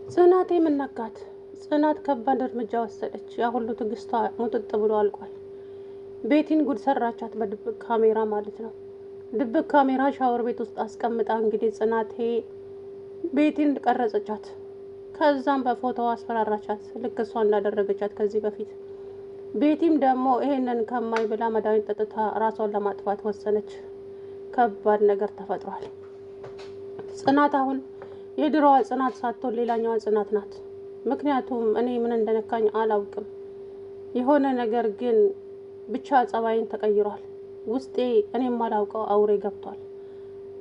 ጽናቴ ምነካት? ጽናት ከባድ እርምጃ ወሰደች። ያ ሁሉ ትዕግስቷ ሙጥጥ ብሎ አልቋል። ቤቲን ጉድ ሰራቻት፣ በድብቅ ካሜራ ማለት ነው። ድብቅ ካሜራ ሻወር ቤት ውስጥ አስቀምጣ እንግዲህ ጽናቴ ቤቲን ቀረጸቻት። ከዛም በፎቶዋ አስፈራራቻት፣ ልክ እሷ እንዳደረገቻት ከዚህ በፊት። ቤቲም ደግሞ ይሄንን ከማይ ብላ መድኃኒት ጠጥታ ራሷን ለማጥፋት ወሰነች። ከባድ ነገር ተፈጥሯል። ጽናት አሁን የድሮዋ ጽናት ሳትሆን ሌላኛዋ ጽናት ናት። ምክንያቱም እኔ ምን እንደነካኝ አላውቅም፣ የሆነ ነገር ግን ብቻ ጸባይን ተቀይሯል። ውስጤ እኔም አላውቀው አውሬ ገብቷል።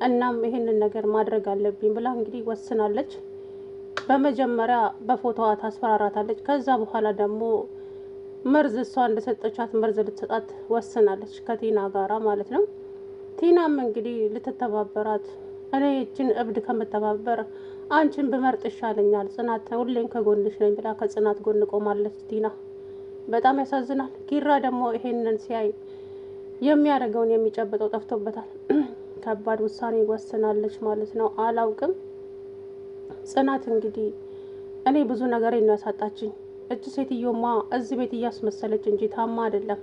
እናም ይሄንን ነገር ማድረግ አለብኝ ብላ እንግዲህ ወስናለች። በመጀመሪያ በፎቶዋ ታስፈራራታለች። ከዛ በኋላ ደግሞ መርዝ እሷ እንደሰጠቻት መርዝ ልትሰጣት ወስናለች፣ ከቲና ጋራ ማለት ነው። ቲናም እንግዲህ ልትተባበራት፣ እኔ እችን እብድ ከምተባበር አንቺን ብመርጥ ይሻለኛል፣ ጽናት ሁሌም ከጎንሽ ነኝ ብላ ከጽናት ጎን ቆማለች ቲና። በጣም ያሳዝናል። ኪራ ደግሞ ይሄንን ሲያይ የሚያደርገውን የሚጨብጠው ጠፍቶበታል። ከባድ ውሳኔ ወስናለች ማለት ነው። አላውቅም። ጽናት እንግዲህ እኔ ብዙ ነገር ነው ያሳጣችኝ። እች ሴትዮማ እዚህ ቤት እያስመሰለች እንጂ ታማ አይደለም።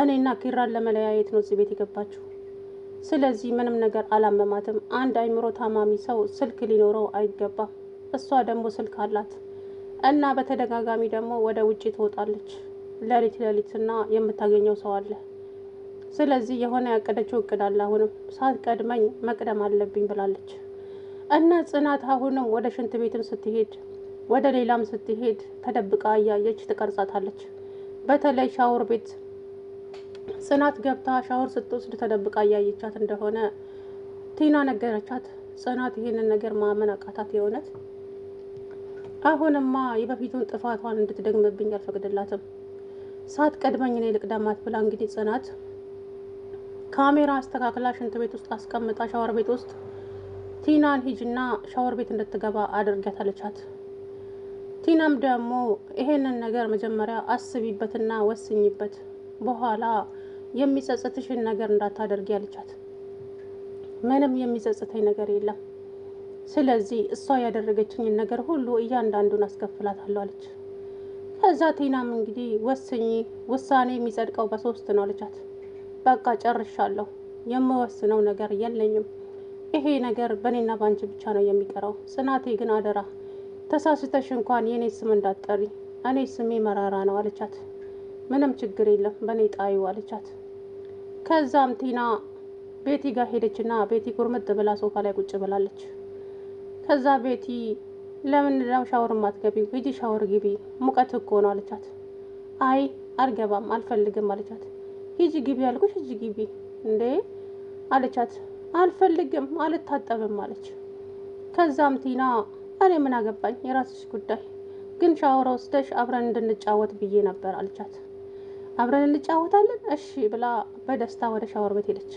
እኔና ኪራን ለመለያየት ነው እዚህ ቤት የገባችው። ስለዚህ ምንም ነገር አላመማትም። አንድ አይምሮ ታማሚ ሰው ስልክ ሊኖረው አይገባም። እሷ ደግሞ ስልክ አላት እና በተደጋጋሚ ደግሞ ወደ ውጪ ትወጣለች። ሌሊትና የምታገኘው ሰው አለ። ስለዚህ የሆነ ያቀደችው እቅድ አለ። አሁንም ሳትቀድመኝ መቅደም አለብኝ ብላለች እና ጽናት አሁንም ወደ ሽንት ቤትም ስትሄድ ወደ ሌላም ስትሄድ ተደብቃ እያየች ትቀርጻታለች። በተለይ ሻወር ቤት ጽናት ገብታ ሻወር ስትወስድ ተደብቃ እያየቻት እንደሆነ ቲና ነገረቻት። ጽናት ይሄንን ነገር ማመን አቃታት። የእውነት አሁንማ የበፊቱን ጥፋቷን እንድትደግምብኝ አልፈቅድላትም። ሳትቀድመኝ እኔ ልቅደማት ብላ እንግዲህ ጽናት ካሜራ አስተካክላ ሽንት ቤት ውስጥ አስቀምጣ ሻወር ቤት ውስጥ ቲናን ሂጅና ሻወር ቤት እንድትገባ አድርጋታለቻት። ቲናም ደግሞ ይሄንን ነገር መጀመሪያ አስቢበትና ወስኝበት፣ በኋላ የሚጸጽትሽን ነገር እንዳታደርጊ አለቻት። ምንም የሚጸጽተኝ ነገር የለም፣ ስለዚህ እሷ ያደረገችኝን ነገር ሁሉ እያንዳንዱን አስከፍላታለሁ አለች። ከዛ ቲናም እንግዲህ ወስኝ፣ ውሳኔ የሚጸድቀው በ3 ነው አለቻት። በቃ ጨርሻለሁ፣ የምወስነው ነገር የለኝም። ይሄ ነገር በእኔና ባንቺ ብቻ ነው የሚቀረው። ጽናቴ ግን አደራ ተሳስተሽ እንኳን የኔ ስም እንዳትጠሪ፣ እኔ ስሜ መራራ ነው አለቻት። ምንም ችግር የለም በእኔ ጣዩ አለቻት። ከዛም ቲና ቤቲ ጋር ሄደችና ቤቲ ጉርምጥ ብላ ሶፋ ላይ ቁጭ ብላለች። ከዛ ቤቲ ለምን ነው ሻወር ማትገቢው? ሂጂ ሻወር ግቢ፣ ሙቀት እኮ ነው አለቻት። አይ አልገባም አልፈልግም አለቻት። ሂጂ ግቢ ያልኩሽ ሂጂ ግቢ እንዴ አለቻት። አልፈልግም አልታጠብም አለች። ከዛም ቲና እኔ ምን አገባኝ የራስሽ ጉዳይ፣ ግን ሻወር ወስደሽ አብረን እንድንጫወት ብዬ ነበር አለቻት። አብረን እንጫወታለን እሺ ብላ በደስታ ወደ ሻወር ቤት ሄደች።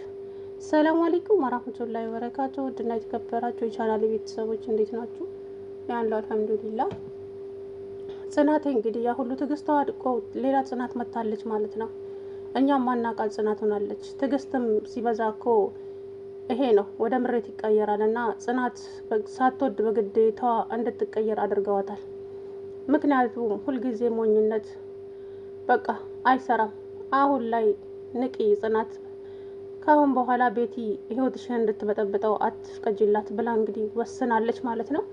ሰላም አለይኩም ወራህመቱላሂ ወበረካቱ። ውድና የተከበራችሁ የቻናሌ ቤተሰቦች እንዴት ናችሁ? ያለው አልሐምዱሊላህ። ጽናቴ እንግዲህ ያ ሁሉ ትዕግስቷ አድቆ ሌላ ጽናት መታለች ማለት ነው። እኛም ማናቃል ጽናት ሆናለች። ትዕግስትም ሲበዛ እኮ ይሄ ነው ወደ ምሬት ይቀየራል። እና ጽናት ሳትወድ በግዴታዋ እንድትቀየር አድርገዋታል። ምክንያቱም ሁልጊዜ ሞኝነት በቃ አይሰራም። አሁን ላይ ንቂ ጽናት፣ ካሁን በኋላ ቤቲ ህይወትሽን እንድትበጠብጠው አትፍቀጂላት ብላ እንግዲህ ወስናለች ማለት ነው።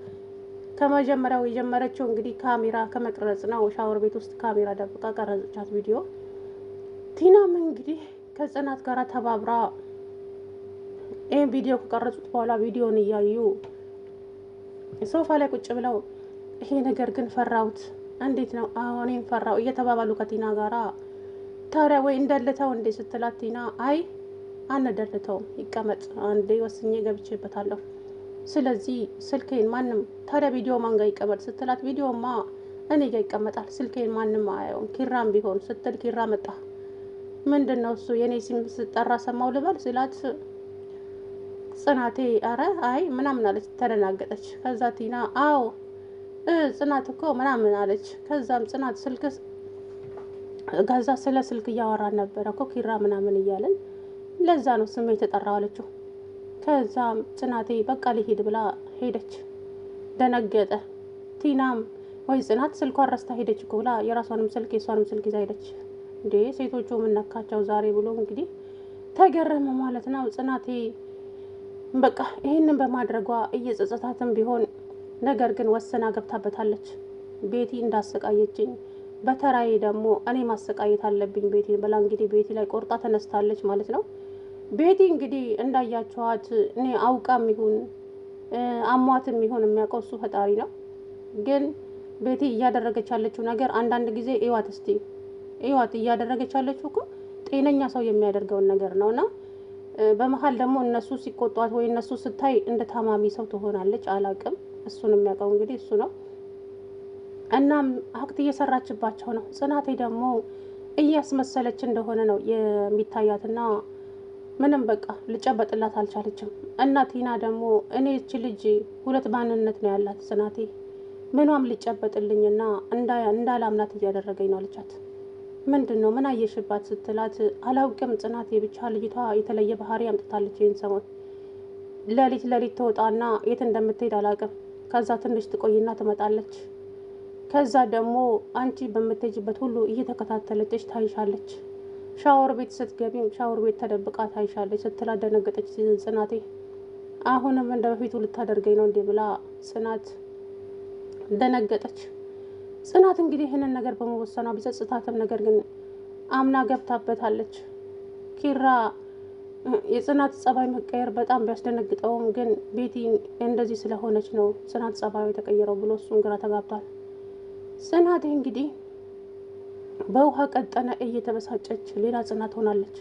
ከመጀመሪያው የጀመረችው እንግዲህ ካሜራ ከመቅረጽ ነው። ሻወር ቤት ውስጥ ካሜራ ደብቃ ቀረጸቻት ቪዲዮ። ቲናም እንግዲህ ከጽናት ጋር ተባብራ ይህን ቪዲዮ ከቀረጹት በኋላ ቪዲዮን እያዩ ሶፋ ላይ ቁጭ ብለው ይሄ ነገር ግን ፈራሁት፣ እንዴት ነው አሁን ፈራው እየተባባሉ ከቲና ጋራ ታዲያ ወይ እንደልተው እንዴ ስትላት ቲና አይ አንደልተውም ይቀመጥ፣ አንዴ ወስኜ ገብቼበታለሁ። ስለዚህ ስልኬን ማንም ታዲያ ቪዲዮ ማን ጋር ይቀመጥ ስትላት ቪዲዮማ እኔ ጋር ይቀመጣል፣ ስልኬን ማንም አያየውም፣ ኪራም ቢሆን ስትል ኪራ መጣ። ምንድነው እሱ የኔ ስም ስጠራ ሰማው ልበል ስላት ጽናቴ አረ አይ ምናምን አለች፣ ተደናገጠች። ከዛ ቲና አዎ ጽናት እኮ ምናምን አለች። ከዛም ጽናት ስልክስ ጋዛ ስለ ስልክ እያወራን ነበረ እኮ ኪራ ምናምን እያለን ለዛ ነው ስሜ የተጠራው አለችው። ከዛም ጽናቴ በቃ ሊሄድ ብላ ሄደች። ደነገጠ። ቲናም ወይ ጽናት ስልኳን ረስታ ሄደች እኮ ብላ የራሷንም ስልክ የሷንም ስልክ ይዛ ሄደች። እንዴ ሴቶቹ ምነካቸው ዛሬ ብሎ እንግዲህ ተገረመ ማለት ነው። ጽናቴ በቃ ይህንን በማድረጓ እየጸጸታትም ቢሆን ነገር ግን ወስና ገብታበታለች። ቤቲ እንዳሰቃየችኝ በተራዬ ደግሞ እኔ ማሰቃየት አለብኝ ቤቲን ብላ እንግዲህ ቤቲ ላይ ቆርጣ ተነስታለች ማለት ነው። ቤቲ እንግዲህ እንዳያቸዋት እኔ አውቃም ይሁን አሟትም ይሁን የሚያውቀው እሱ ፈጣሪ ነው። ግን ቤቲ እያደረገች ያለችው ነገር አንዳንድ ጊዜ እዋት እስቲ እዋት እያደረገች ያለችው እኮ ጤነኛ ሰው የሚያደርገውን ነገር ነውና በመሀል ደግሞ እነሱ ሲቆጧት ወይ እነሱ ስታይ እንደ ታማሚ ሰው ትሆናለች። አላቅም እሱን የሚያውቀው እንግዲህ እሱ ነው። እናም አክት እየሰራችባቸው ነው። ጽናቴ ደግሞ እያስመሰለች እንደሆነ ነው የሚታያትና ምንም በቃ ልጨበጥላት አልቻለችም። እና ቲና ደግሞ እኔ እቺ ልጅ ሁለት ማንነት ነው ያላት ጽናቴ ምኗም ሊጨበጥልኝና እንዳላምናት እያደረገኝ ነው አለቻት። ምንድን ነው ምን አየሽባት ስትላት አላውቅም ጽናቴ ብቻ ልጅቷ የተለየ ባህሪ አምጥታለች። ይህን ሰሞን ሌሊት ትወጣና የት እንደምትሄድ አላውቅም። ከዛ ትንሽ ትቆይና ትመጣለች። ከዛ ደግሞ አንቺ በምትሄጂበት ሁሉ እየተከታተለች ታይሻለች። ሻወር ቤት ስትገቢም ሻወር ቤት ተደብቃ ታይሻለች ስትላት ደነገጠች ጽናቴ። አሁንም እንደ በፊቱ ልታደርገኝ ነው እንዴ ብላ ጽናት ደነገጠች። ጽናት እንግዲህ ይህንን ነገር በመወሰኗ ቢጸጽታትም ነገር ግን አምና ገብታበታለች። ኪራ የጽናት ጸባይ መቀየር በጣም ቢያስደነግጠውም ግን ቤቲ እንደዚህ ስለሆነች ነው ጽናት ጸባዩ የተቀየረው ብሎ እሱም ግራ ተጋብቷል። ጽናት እንግዲህ በውሃ ቀጠነ እየተበሳጨች ሌላ ጽናት ሆናለች።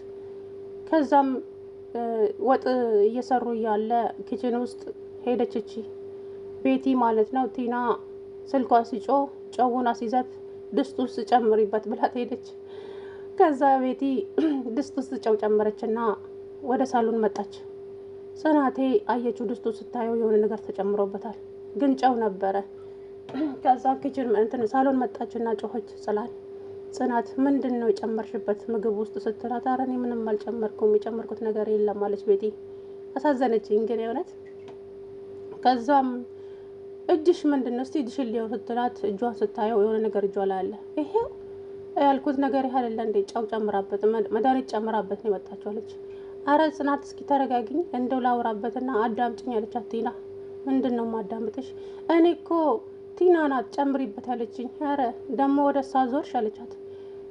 ከዛም ወጥ እየሰሩ እያለ ኪችን ውስጥ ሄደች እቺ ቤቲ ማለት ነው። ቲና ስልኳ ሲጮህ ጨውን አስይዛት ድስት ውስጥ ጨምሪበት ብላት ሄደች። ከዛ ቤቲ ድስት ውስጥ ጨው ጨመረችና ወደ ሳሎን መጣች። ጽናቴ አየችው። ድስቱ ስታየው የሆነ ነገር ተጨምሮበታል፣ ግን ጨው ነበረ። ከዛ ኪችን ሳሎን መጣችና ጮኸች ጽናት ምንድን ነው የጨመርሽበት ምግብ ውስጥ ስትላት፣ ኧረ እኔ ምንም አልጨመርኩም የጨመርኩት ነገር የለም አለች ቤቲ። አሳዘነችኝ ግን የእውነት። ከዛም እጅሽ ምንድን ነው እስቲ እጅሽን ሊየው ስትላት እጇን ስታየው የሆነ ነገር እጇ ላይ አለ። ይሄው ያልኩት ነገር ያህል እንደ ጨው ጨምራበት መድኃኒት ጨምራበት ነው የመጣችው አለች። አረ ጽናት እስኪ ተረጋግኝ እንደው ላውራበትና አዳምጭኝ አለቻት ቲና። ምንድን ነው ማዳምጥሽ? እኔ እኮ ቲና ናት ጨምሪበት ያለችኝ። አረ ደግሞ ወደ እሷ ዞርሽ አለቻት።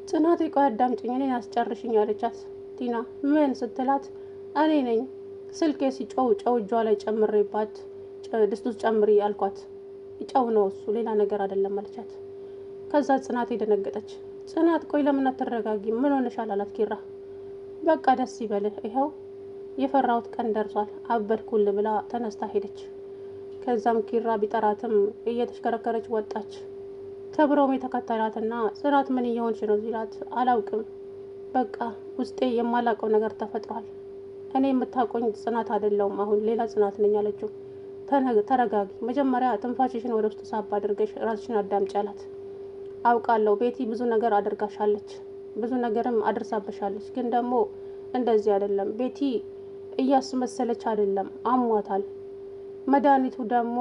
ጽናት ቆይ አዳምጭኝ እኔን አስጨርሽኝ አለቻት ቲና። ምን ስትላት እኔ ነኝ ስልኬ ሲጮው ጨው እጇ ላይ ጨምሬባት ድስት ውስጥ ጨምሪ አልኳት። ጨው ነው እሱ ሌላ ነገር አይደለም አለቻት። ከዛ ጽናት ደነገጠች። ጽናት ቆይ ለምን አትረጋጊ ምን ሆነሻል አላት ኪራ። በቃ ደስ ይበልህ ይኸው የፈራሁት ቀን ደርሷል አበድኩል ብላ ተነስታ ሄደች። ከዛም ኪራ ቢጠራትም እየተሽከረከረች ወጣች። ተብሮም የተከተላትና ጽናት ምን እየሆንሽ ነው ሲላት አላውቅም በቃ ውስጤ የማላውቀው ነገር ተፈጥሯል። እኔ የምታውቀኝ ጽናት አይደለሁም አሁን ሌላ ጽናት ነኝ አለችው። ተረጋጊ መጀመሪያ ትንፋሽሽን ወደ ውስጥ ሳብ አድርገሽ ራስሽን አዳምጪ አላት። አውቃለሁ ቤቲ ብዙ ነገር አድርጋሻለች፣ ብዙ ነገርም አድርሳበሻለች። ግን ደግሞ እንደዚህ አይደለም ቤቲ እያስመሰለች አይደለም አሟታል። መድኃኒቱ ደግሞ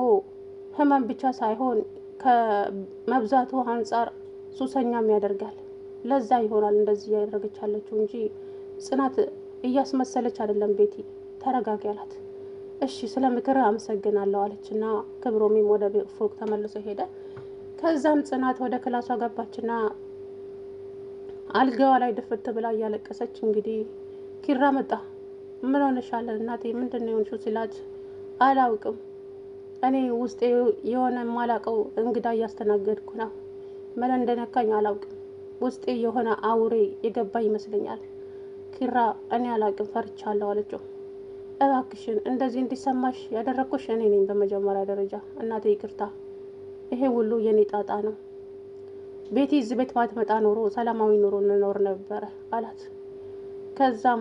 ህመም ብቻ ሳይሆን ከመብዛቱ አንጻር ሱሰኛም ያደርጋል። ለዛ ይሆናል እንደዚህ ያደረገች ያለችው እንጂ ጽናት እያስመሰለች አይደለም። ቤቲ ተረጋጊ አላት። እሺ ስለ ምክር አመሰግናለሁ አለችና ክብሮሚም ወደ ፎቅ ተመልሶ ሄደ። ከዛም ጽናት ወደ ክላሷ ገባችና አልጋዋ ላይ ድፍት ብላ እያለቀሰች እንግዲህ ኪራ መጣ። ምን ሆነሻል እናቴ ምንድን ነው የሆንሽው ሲላት አላውቅም እኔ ውስጤ የሆነ የማላውቀው እንግዳ እያስተናገድኩ ነው። ምን እንደነካኝ አላውቅም ውስጤ የሆነ አውሬ የገባ ይመስለኛል። ኪራ እኔ አላውቅም ፈርቻለሁ አለችው። እባክሽን እንደዚህ እንዲሰማሽ ያደረኩሽ እኔ ነኝ በመጀመሪያ ደረጃ እናቴ ይቅርታ፣ ይሄ ሁሉ የኔ ጣጣ ነው። ቤቲ እዚህ ቤት ባትመጣ ኖሮ ሰላማዊ ኑሮ እንኖር ነበረ አላት። ከዛም